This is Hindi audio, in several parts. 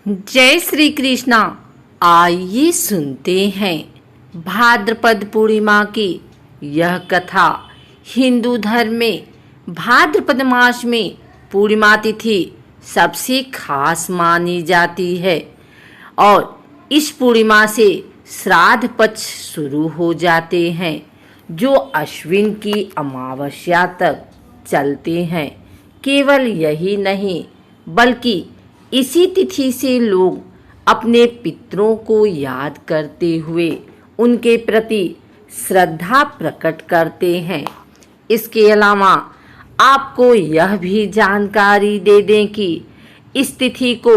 जय श्री कृष्णा। आइए सुनते हैं भाद्रपद पूर्णिमा की यह कथा। हिंदू धर्म में भाद्रपद मास में पूर्णिमा तिथि सबसे खास मानी जाती है और इस पूर्णिमा से श्राद्ध पक्ष शुरू हो जाते हैं जो अश्विन की अमावस्या तक चलते हैं। केवल यही नहीं बल्कि इसी तिथि से लोग अपने पितरों को याद करते हुए उनके प्रति श्रद्धा प्रकट करते हैं। इसके अलावा आपको यह भी जानकारी दे दें कि इस तिथि को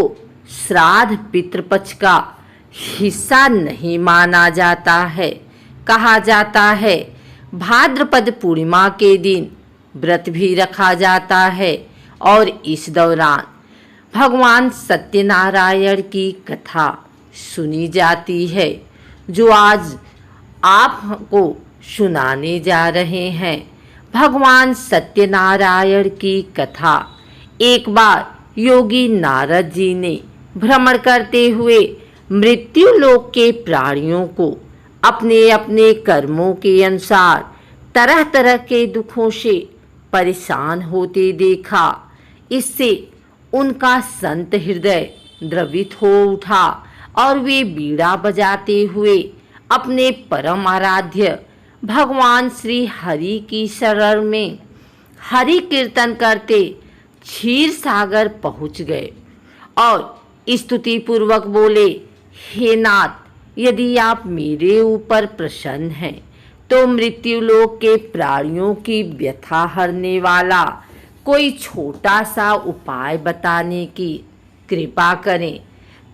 श्राद्ध पितृपक्ष का हिस्सा नहीं माना जाता है। कहा जाता है भाद्रपद पूर्णिमा के दिन व्रत भी रखा जाता है और इस दौरान भगवान सत्यनारायण की कथा सुनी जाती है जो आज आपको सुनाने जा रहे हैं। भगवान सत्यनारायण की कथा। एक बार योगी नारद जी ने भ्रमण करते हुए मृत्यु लोक के प्राणियों को अपने अपने कर्मों के अनुसार तरह तरह के दुखों से परेशान होते देखा। इससे उनका संत हृदय द्रवित हो उठा और वे बीड़ा बजाते हुए अपने परम आराध्य भगवान श्री हरि की शरण में हरि कीर्तन करते क्षीर सागर पहुँच गए और स्तुति पूर्वक बोले, हे नाथ, यदि आप मेरे ऊपर प्रसन्न हैं तो मृत्युलोक के प्राणियों की व्यथा हरने वाला कोई छोटा सा उपाय बताने की कृपा करें।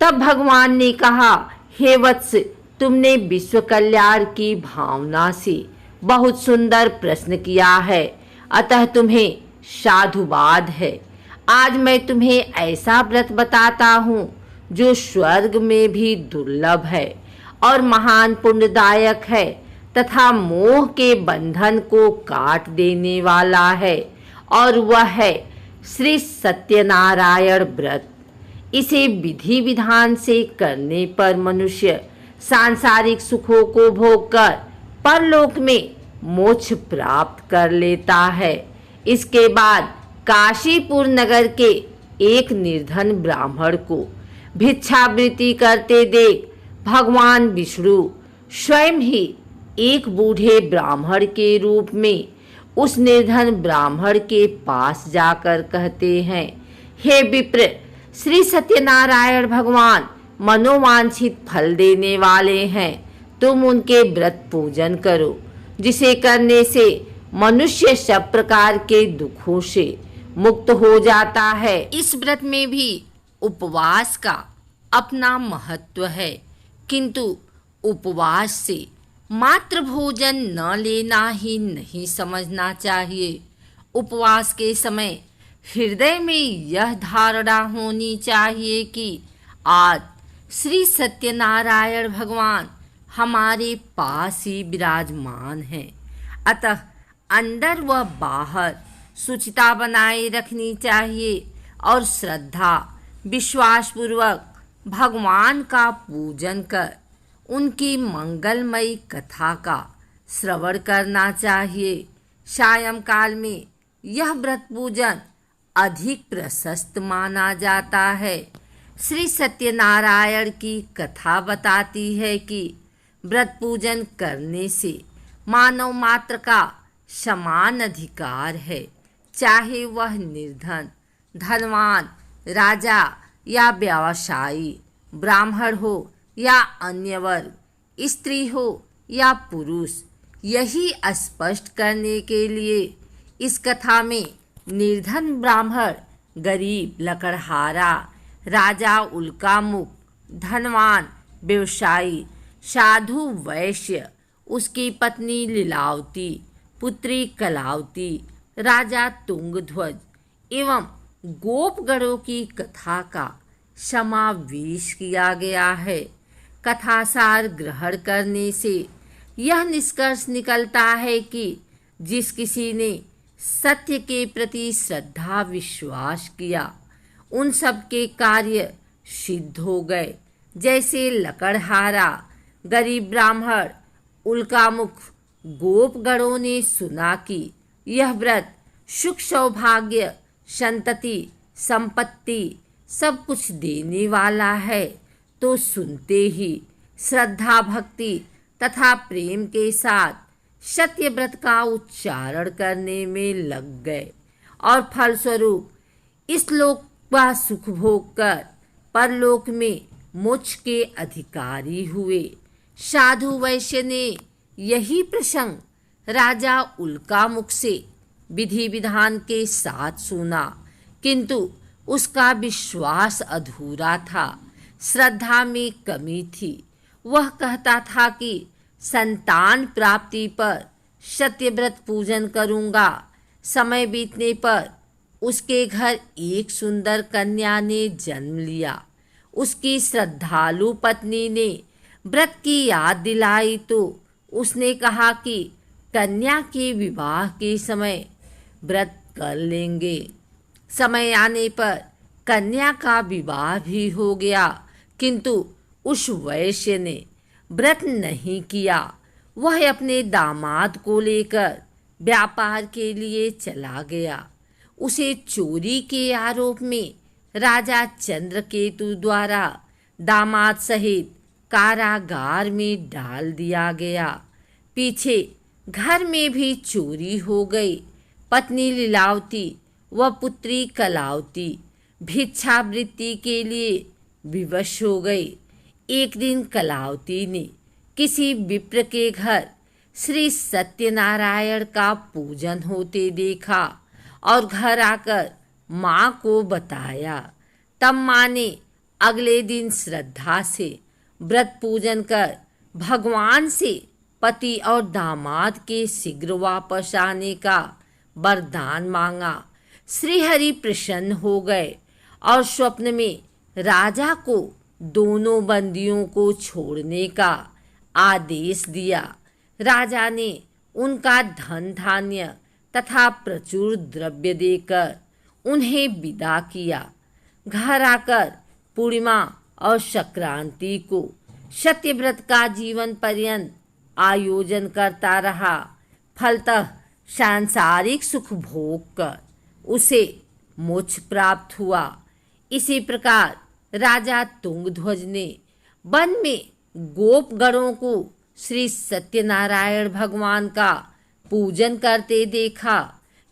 तब भगवान ने कहा, हे वत्स, तुमने विश्व कल्याण की भावना से बहुत सुंदर प्रश्न किया है, अतः तुम्हें साधुवाद है। आज मैं तुम्हें ऐसा व्रत बताता हूँ जो स्वर्ग में भी दुर्लभ है और महान पुण्यदायक है तथा मोह के बंधन को काट देने वाला है, और वह है श्री सत्यनारायण व्रत। इसे विधि विधान से करने पर मनुष्य सांसारिक सुखों को भोगकर परलोक में मोक्ष प्राप्त कर लेता है। इसके बाद काशीपुर नगर के एक निर्धन ब्राह्मण को भिक्षावृत्ति करते देख भगवान विष्णु स्वयं ही एक बूढ़े ब्राह्मण के रूप में उस निर्धन ब्राह्मण के पास जाकर कहते हैं, हे विप्र, श्री सत्यनारायण भगवान मनोवांछित फल देने वाले हैं। तुम उनके व्रत पूजन करो जिसे करने से मनुष्य सब प्रकार के दुखों से मुक्त हो जाता है। इस व्रत में भी उपवास का अपना महत्व है, किंतु उपवास से मात्र भोजन न लेना ही नहीं समझना चाहिए। उपवास के समय हृदय में यह धारणा होनी चाहिए कि आज श्री सत्यनारायण भगवान हमारे पास ही विराजमान हैं, अतः अंदर व बाहर शुचिता बनाए रखनी चाहिए और श्रद्धा विश्वास पूर्वक भगवान का पूजन कर उनकी मंगलमयी कथा का श्रवण करना चाहिए। सायंकाल में यह व्रत पूजन अधिक प्रशस्त माना जाता है। श्री सत्यनारायण की कथा बताती है कि व्रत पूजन करने से मानव मात्र का समान अधिकार है, चाहे वह निर्धन, धनवान, राजा या व्यवसायी, ब्राह्मण हो या अन्य वर्ग, स्त्री हो या पुरुष। यही स्पष्ट करने के लिए इस कथा में निर्धन ब्राह्मण, गरीब लकड़हारा, राजा उल्कामुख, धनवान व्यवसायी, साधु वैश्य, उसकी पत्नी लीलावती, पुत्री कलावती, राजा तुंगध्वज एवं गोपगणों की कथा का समावेश किया गया है। कथासार ग्रहण करने से यह निष्कर्ष निकलता है कि जिस किसी ने सत्य के प्रति श्रद्धा विश्वास किया, उन सब के कार्य सिद्ध हो गए। जैसे लकड़हारा गरीब ब्राह्मण उल्कामुख गोपगणों ने सुना कि यह व्रत सुख सौभाग्य संतति संपत्ति सब कुछ देने वाला है, तो सुनते ही श्रद्धा भक्ति तथा प्रेम के साथ सत्य व्रत का उच्चारण करने में लग गए और फलस्वरूप इस लोक का सुख भोग कर परलोक में मोक्ष के अधिकारी हुए। साधु वैश्य ने यही प्रसंग राजा उल्कामुख से विधि विधान के साथ सुना, किंतु उसका विश्वास अधूरा था, श्रद्धा में कमी थी। वह कहता था कि संतान प्राप्ति पर सत्यव्रत पूजन करूंगा। समय बीतने पर उसके घर एक सुंदर कन्या ने जन्म लिया। उसकी श्रद्धालु पत्नी ने व्रत की याद दिलाई तो उसने कहा कि कन्या के विवाह के समय व्रत कर लेंगे। समय आने पर कन्या का विवाह भी हो गया, किंतु उस वैश्य ने व्रत नहीं किया। वह अपने दामाद को लेकर व्यापार के लिए चला गया। उसे चोरी के आरोप में राजा चंद्रकेतु द्वारा दामाद सहित कारागार में डाल दिया गया। पीछे घर में भी चोरी हो गई। पत्नी लीलावती व पुत्री कलावती भिक्षावृत्ति के लिए विवश हो गई। एक दिन कलावती ने किसी विप्र के घर श्री सत्यनारायण का पूजन होते देखा और घर आकर माँ को बताया। तब माँ ने अगले दिन श्रद्धा से व्रत पूजन कर भगवान से पति और दामाद के शीघ्र वापस आने का वरदान मांगा। श्रीहरि प्रसन्न हो गए और स्वप्न में राजा को दोनों बंदियों को छोड़ने का आदेश दिया। राजा ने उनका धन धान्य तथा प्रचुर द्रव्य देकर उन्हें विदा किया। घर आकर पूर्णिमा और संक्रांति को सत्यव्रत का जीवन पर्यंत आयोजन करता रहा। फलतः सांसारिक सुख भोग कर उसे मोक्ष प्राप्त हुआ। इसी प्रकार राजा तुंगध्वज ने वन में गोपगणों को श्री सत्यनारायण भगवान का पूजन करते देखा,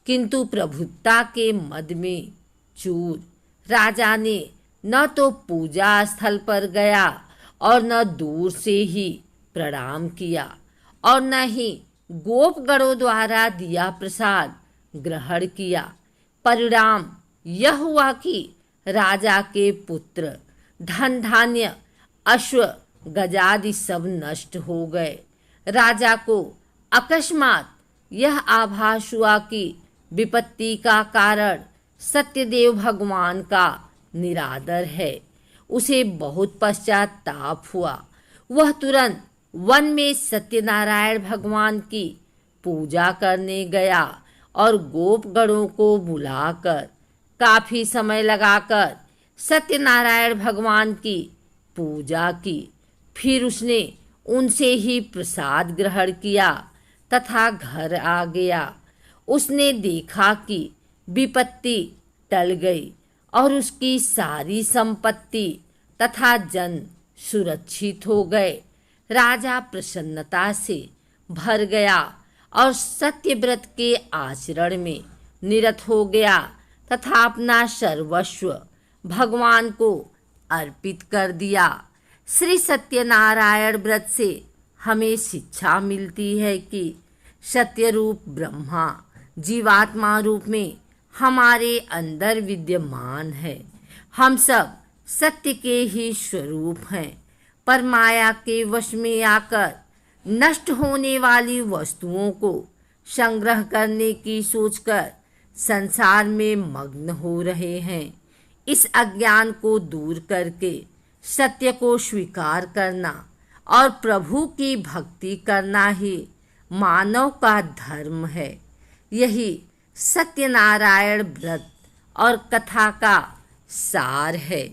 किंतु प्रभुता के मद में चूर राजा ने न तो पूजा स्थल पर गया और न दूर से ही प्रणाम किया और न ही गोपगणों द्वारा दिया प्रसाद ग्रहण किया। परिणाम यह हुआ कि राजा के पुत्र धन धान्य अश्व गजादि सब नष्ट हो गए। राजा को अकस्मात यह आभास हुआ कि विपत्ति का कारण सत्यदेव भगवान का निरादर है। उसे बहुत पश्चाताप हुआ। वह तुरंत वन में सत्यनारायण भगवान की पूजा करने गया और गोपगणों को बुलाकर काफी समय लगाकर सत्यनारायण भगवान की पूजा की। फिर उसने उनसे ही प्रसाद ग्रहण किया तथा घर आ गया। उसने देखा कि विपत्ति टल गई और उसकी सारी संपत्ति तथा जन सुरक्षित हो गए। राजा प्रसन्नता से भर गया और सत्यव्रत के आचरण में निरत हो गया तथा अपना सर्वस्व भगवान को अर्पित कर दिया। श्री सत्यनारायण व्रत से हमें शिक्षा मिलती है कि सत्य रूप ब्रह्मा जीवात्मा रूप में हमारे अंदर विद्यमान है। हम सब सत्य के ही स्वरूप हैं, पर माया के वश में आकर नष्ट होने वाली वस्तुओं को संग्रह करने की सोचकर संसार में मग्न हो रहे हैं। इस अज्ञान को दूर करके सत्य को स्वीकार करना और प्रभु की भक्ति करना ही मानव का धर्म है। यही सत्यनारायण व्रत और कथा का सार है।